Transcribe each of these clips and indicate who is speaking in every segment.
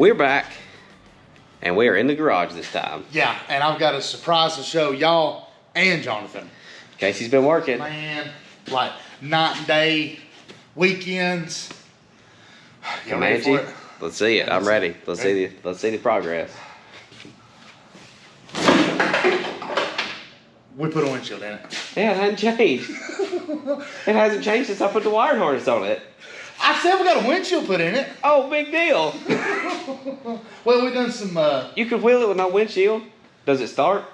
Speaker 1: We're back, and we are in the garage this time.
Speaker 2: Yeah, and I've got a surprise to show y'all and Jonathan.
Speaker 1: Casey's been working.
Speaker 2: Man, like night and day, weekends.
Speaker 1: Comanche, let's see it. I'm ready. Let's see the progress.
Speaker 2: We put a windshield in it.
Speaker 1: Yeah, it hasn't changed. It hasn't changed since I put the wiring harness on it.
Speaker 2: I said we got a windshield put in it.
Speaker 1: Oh, big deal.
Speaker 2: Well, we done some.
Speaker 1: You could wheel it with no windshield. Does it start?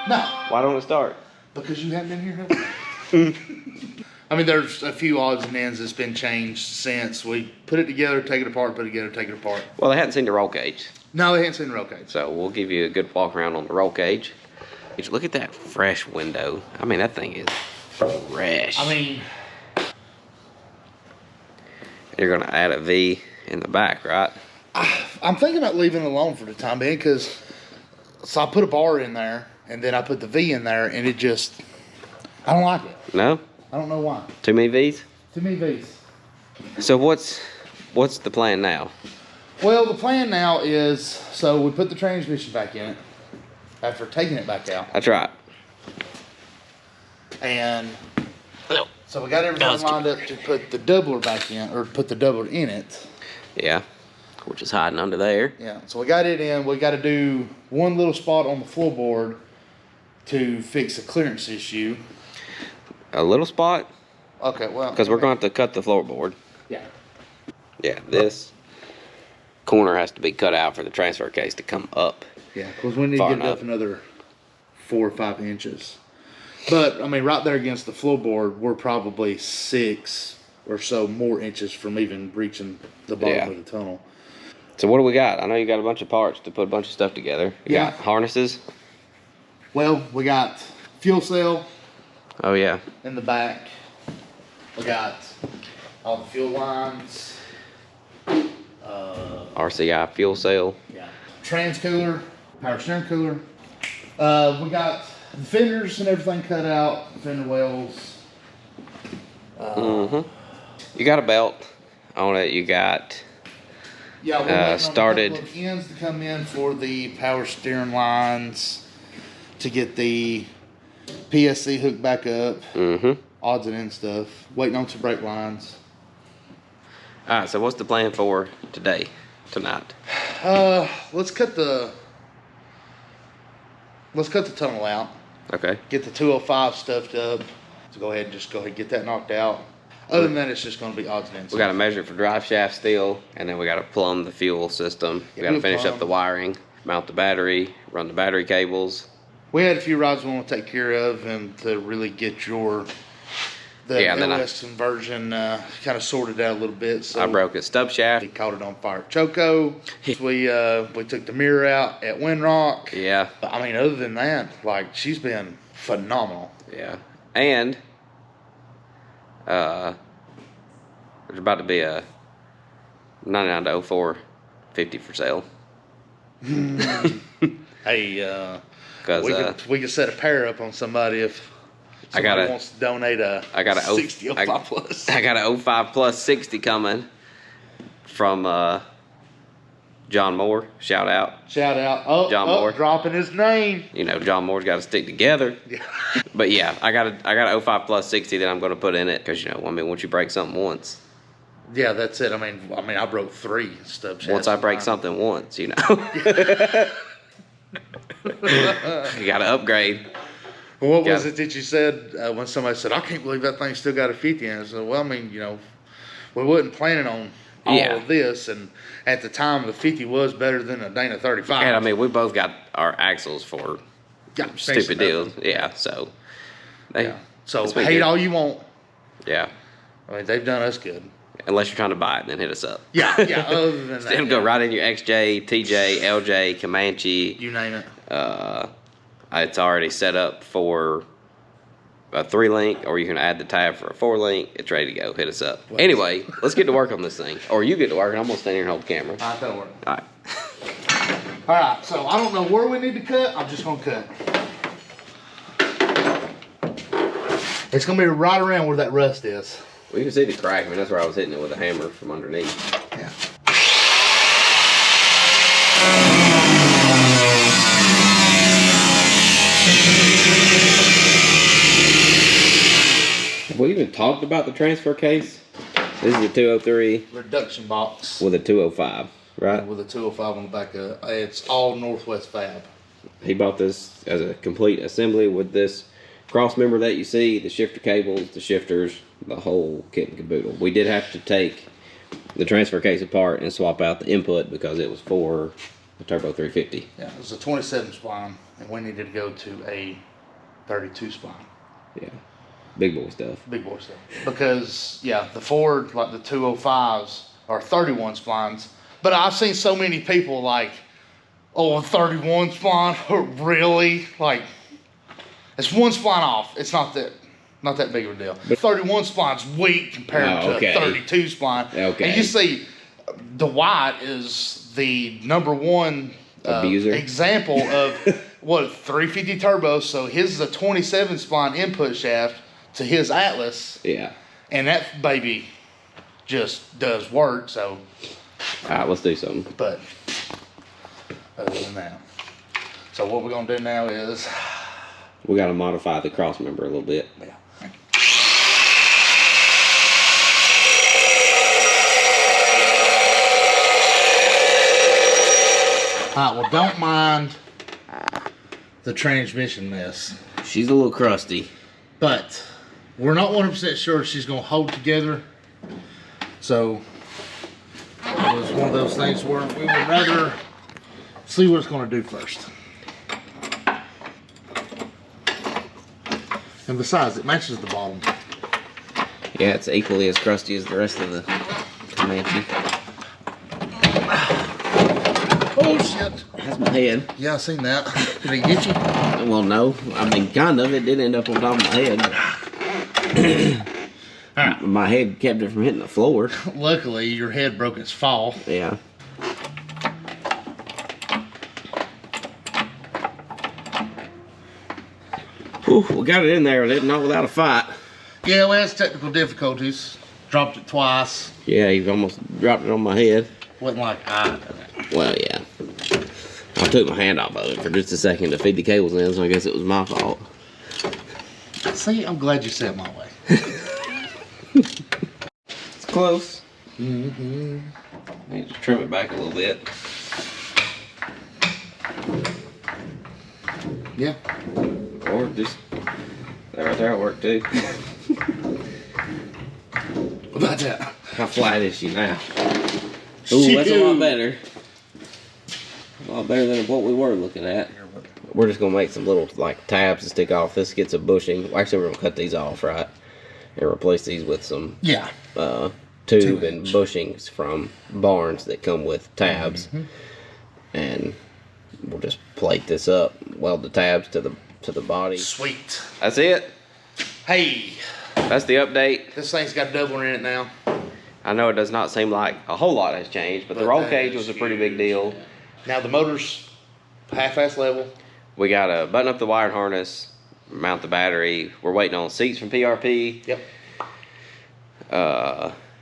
Speaker 2: No.
Speaker 1: Why don't it start?
Speaker 2: Because you haven't been here, have you? I mean, there's a few odds and ends that's been changed since we put it together, take it apart, put it together, take it apart.
Speaker 1: Well, they hadn't seen the roll cage.
Speaker 2: No, they hadn't seen the roll cage.
Speaker 1: So we'll give you a good walk around on the roll cage. Look at that fresh window. I mean, that thing is fresh.
Speaker 2: I mean,
Speaker 1: you're gonna add a V in the back, right?
Speaker 2: I'm thinking about leaving it alone for the time being, because so I put a bar in there and then I put the V in there, and it just, I don't like it.
Speaker 1: No?
Speaker 2: I don't know why.
Speaker 1: Too many V's?
Speaker 2: Too many V's.
Speaker 1: So what's the plan now?
Speaker 2: Well, the plan now is, so we put the transmission back in it after taking it back out.
Speaker 1: That's right.
Speaker 2: And so we got everything lined up to put the doubler back in, or put the doubler in it.
Speaker 1: Yeah, which is hiding under there.
Speaker 2: Yeah, so we got it in. We got to do one little spot on the floorboard to fix a clearance issue.
Speaker 1: A little spot?
Speaker 2: Okay, well.
Speaker 1: Because we're going to have to cut the floorboard.
Speaker 2: Yeah.
Speaker 1: Yeah, this corner has to be cut out for the transfer case to come up.
Speaker 2: Yeah, because we need to get it up another 4 or 5 inches. But, I mean, right there against the floorboard, we're probably 6 or so more inches from even reaching the bottom of the tunnel.
Speaker 1: So what do we got? I know you got a bunch of parts to put a bunch of stuff together. You got harnesses?
Speaker 2: Well, we got fuel cell.
Speaker 1: Oh, yeah.
Speaker 2: In the back. We got all the fuel lines.
Speaker 1: RCI fuel cell.
Speaker 2: Yeah. Trans cooler, power steering cooler. We got the fenders and everything cut out, fender wells.
Speaker 1: You got a belt on it. You got
Speaker 2: we're waiting
Speaker 1: started
Speaker 2: on a couple of ends to come in for the power steering lines to get the PSC hooked back up. Odds and ends stuff. Waiting on some brake lines.
Speaker 1: All right. So what's the plan for tonight?
Speaker 2: Let's cut the tunnel out.
Speaker 1: Okay.
Speaker 2: Get the 205 stuffed up. So go ahead and get that knocked out. Other than that, it's just going to be odds and ends.
Speaker 1: We got to measure for drive shaft steel, and then we got to plumb the fuel system. We got to finish up the wiring, mount the battery, run the battery cables.
Speaker 2: We had a few rods we want to take care of, and to really get the LS conversion kind of sorted out a little bit. So
Speaker 1: I broke a stub shaft.
Speaker 2: We caught it on fire at Choco. We took the mirror out at Windrock.
Speaker 1: Yeah.
Speaker 2: But, I mean, other than that, like, she's been phenomenal.
Speaker 1: Yeah. And there's about to be a 99 to 04 50 for sale.
Speaker 2: Hey, we could set a pair up on somebody if somebody wants to donate a 60 05 plus.
Speaker 1: I got a 05 plus 60 coming from John Moore. Shout out.
Speaker 2: Oh,
Speaker 1: John Moore.
Speaker 2: Dropping his name.
Speaker 1: You know, John Moore's got to stick together.
Speaker 2: Yeah.
Speaker 1: But yeah, I got a 05 plus 60 that I'm going to put in it because, you know, I mean, once you break something once.
Speaker 2: Yeah, that's it. I mean, I broke 3 stub shafts.
Speaker 1: Once I break something once, you know. You got to upgrade.
Speaker 2: What was it that you said when somebody said, I can't believe that thing still got a 50 in it? I said, well, I mean, you know, we wasn't planning on all of this, and at the time the 50 was better than a Dana 35.
Speaker 1: And I mean, we both got our axles for stupid deals. Yeah, so
Speaker 2: So hate all you want.
Speaker 1: Yeah.
Speaker 2: I mean, they've done us good.
Speaker 1: Unless you're trying to buy it, then hit us up.
Speaker 2: Yeah. Other than that,
Speaker 1: then go right in your XJ, TJ, LJ, Comanche.
Speaker 2: You name it.
Speaker 1: It's already set up for a 3-link, or you can add the tab for a 4-link. It's ready to go. Hit us up. Anyway, let's get to work on this thing. Or you get to work, and I'm going to stand here and hold the camera.
Speaker 2: All right, that'll work.
Speaker 1: All right.
Speaker 2: All right, so I don't know where we need to cut. I'm just going to cut. It's going to be right around where that rust is.
Speaker 1: Well, you can see the crack. I mean, that's where I was hitting it with a hammer from underneath.
Speaker 2: Yeah.
Speaker 1: talked about the transfer case. This is a 203
Speaker 2: reduction box
Speaker 1: with a 205, right?
Speaker 2: with a 205 on the back of it. It's all Northwest Fab.
Speaker 1: He bought this as a complete assembly with this cross member that you see, the shifter cables, the shifters, the whole kit and caboodle. We did have to take the transfer case apart and swap out the input because it was for the Turbo 350.
Speaker 2: Yeah, it was a 27 spline, and we needed to go to a 32 spline.
Speaker 1: Yeah, big boy stuff.
Speaker 2: Big boy stuff. Because, yeah, the Ford, like the 205s, are 31 splines. But I've seen so many people like, oh, a 31 spline? Really? Like, it's one spline off. It's not that big of a deal. But 31 spline's weak compared to a 32 spline.
Speaker 1: Okay.
Speaker 2: And you see, Dwight is the #1
Speaker 1: abuser
Speaker 2: example of what 350 turbo. So his is a 27 spline input shaft to his Atlas.
Speaker 1: Yeah.
Speaker 2: And that baby just does work. So.
Speaker 1: All right, let's do something.
Speaker 2: But other than that, so what we're gonna do now is
Speaker 1: we got to modify the cross member a little bit.
Speaker 2: Yeah. All right, well, don't mind the transmission mess.
Speaker 1: She's a little crusty.
Speaker 2: But we're not 100% sure she's going to hold together. So it was one of those things where we would rather see what it's going to do first. And besides, it matches the bottom.
Speaker 1: Yeah, it's equally as crusty as the rest of the Comanche.
Speaker 2: Oh shit!
Speaker 1: That's my head.
Speaker 2: Yeah, I seen that. Did it get you?
Speaker 1: Well, no. I mean, kind of. It did end up on top of my head. Right. My head kept it from hitting the floor.
Speaker 2: Luckily, your head broke its fall.
Speaker 1: Yeah. Whew, we got it in there, not without a fight.
Speaker 2: Yeah, we had technical difficulties. Dropped it twice.
Speaker 1: Yeah, you almost dropped it on my head.
Speaker 2: Wasn't like I done it.
Speaker 1: Well, yeah. I took my hand off of it for just a second to feed the cables in, so I guess it was my fault.
Speaker 2: See, I'm glad you said my way.
Speaker 1: It's close.
Speaker 2: Mm-hmm.
Speaker 1: I need to trim it back a little bit.
Speaker 2: Yeah.
Speaker 1: Or just, that right there will work too.
Speaker 2: What about that?
Speaker 1: How flat is she now? Ooh, that's a lot better. A lot better than what we were looking at. We're just gonna make some little like tabs to stick off. This gets a bushing. Actually, we're gonna cut these off, right? And replace these with some tube and bushings from barns that come with tabs. Mm-hmm. And we'll just plate this up, weld the tabs to the body.
Speaker 2: Sweet.
Speaker 1: That's it.
Speaker 2: Hey.
Speaker 1: That's the update.
Speaker 2: This thing's got double in it now.
Speaker 1: I know it does not seem like a whole lot has changed, but the roll cage was a pretty big deal.
Speaker 2: Now the motor's half-ass level.
Speaker 1: We got to button up the wired harness, mount the battery. We're waiting on seats from PRP.
Speaker 2: Yep.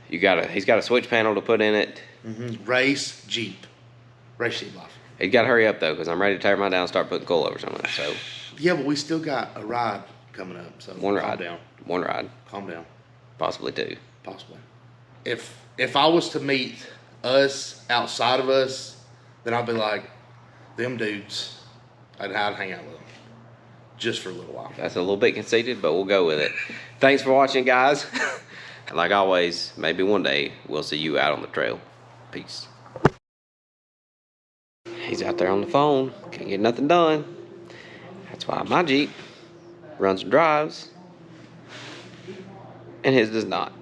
Speaker 1: He's got a switch panel to put in it.
Speaker 2: Mm-hmm. Race Jeep life.
Speaker 1: He's got to hurry up though, because I'm ready to tear mine down and start putting coilovers on it. So.
Speaker 2: Yeah, but we still got a ride coming up. So
Speaker 1: one ride.
Speaker 2: Calm down.
Speaker 1: One ride.
Speaker 2: Calm down.
Speaker 1: Possibly two.
Speaker 2: Possibly. If I was to meet us outside of us, then I'd be like, them dudes, I'd hang out with them just for a little while.
Speaker 1: That's a little bit conceited, but we'll go with it. Thanks for watching, guys. And like always, maybe one day we'll see you out on the trail. Peace. He's out there on the phone. Can't get nothing done. That's why my Jeep runs and drives, and his does not.